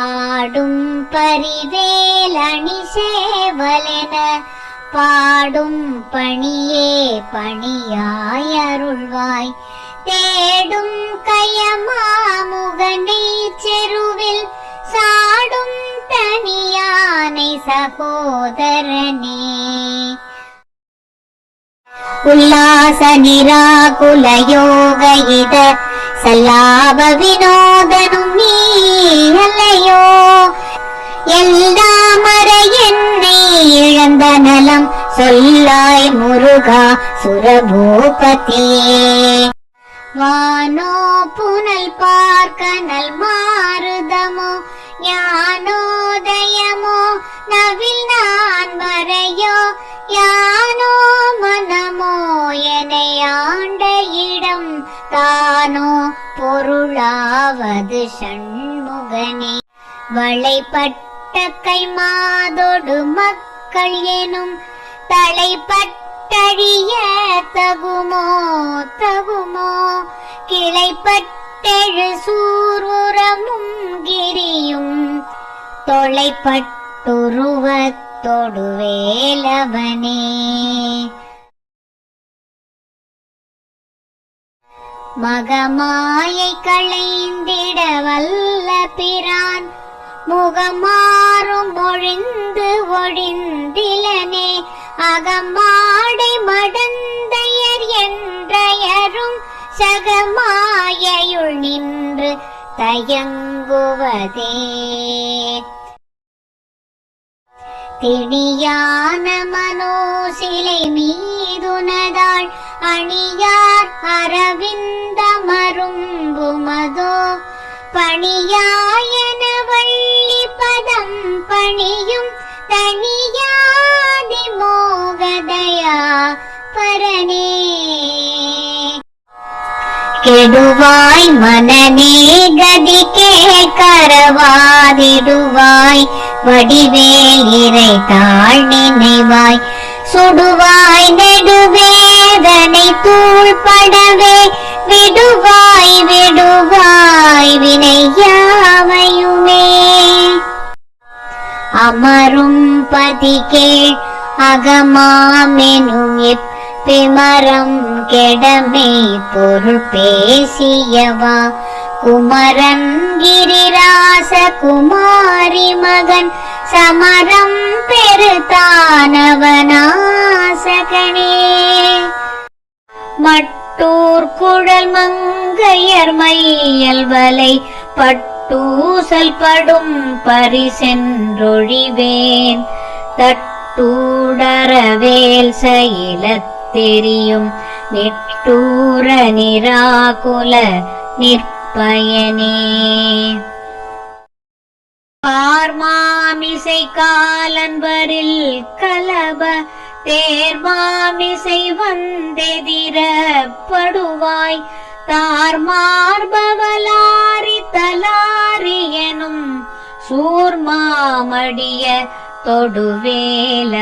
ஆடும் பரிவேல் அணி சேவலென பாடும் பணியே பணியாய் அருள்வாய். தேடும் கயமாமுகனை செருவில் சாடும் தனியானை சகோதரனே. உல்லாச நிராகுல யோக இத சல்லாப வினோதனும் நீ அல்லையோ. எல்லாமற என்னை இழந்த நலம் சொல்லாய் முருகா சுரபூபதியே. வானோ புனல் பார்க்கனல் மாறுதமோ ஞானோதயமோ நவில் நான் வரையோ யானோ மனமோ என்னை ஆண்ட இடம் தானோ பொருளாவது சண்முகனே. வளைப்பட்ட கை மாதோடு மக்கள் எனும் தலைப்பட்டழிய தகுமோ தகுமோ. கிளைப்பட்டெழு சூர்வுரமும் கிரியும் தொலைப்பட்டுருவத்தொடு வேலவனே. மகமாயை களைந்திட வல்ல பிரான் முகமாறும் ஒழிந்து ஒழிந்திலனே. அகமாடை மடந்தையர் என்றயரும் சகமாயையுள் நின்று தயங்குவதே. திணியான மனோசிலை மீதுனதாள் அணியார் அரவிந்தமரும்புமதோ. பணியாயன வள்ளி பதம் பணியும் தனியாதி மோகதயா பரனே. கெடுவாய் மனநே கதி கேட்கரவாதிடுவாய் வடிவேல் இறை தாழ் நினைவாய். சுடுவாய் நெடுவேதனை தூள்படவே விடுவாய் விடுவாய் வினையாவையுமே. அமரும் பதிகேள் அகமாமெனும் பிமரம் கெடமே பொருள் பேசியவா. குமரன் கிரிராச குமாரி மகன் சமரம் பெருதானவனாசகனே. மட்டூர் குழல் மங்கையர் மையல் வலை பட்டூசல் படும் பரிசென்றொழிவேன். தட்டூடரவேல் சயிலத் தெரியும் நிட்டூர நிராகுல நிற்பயனே. பார்மாமிசை காலன்பரில் கலப தேர்மாமிசை வந்தெதிரப்படுவாய். தார்மார்பவலாரி தலாரி எனும் சூர்மாமடிய தொடுவேலவனே.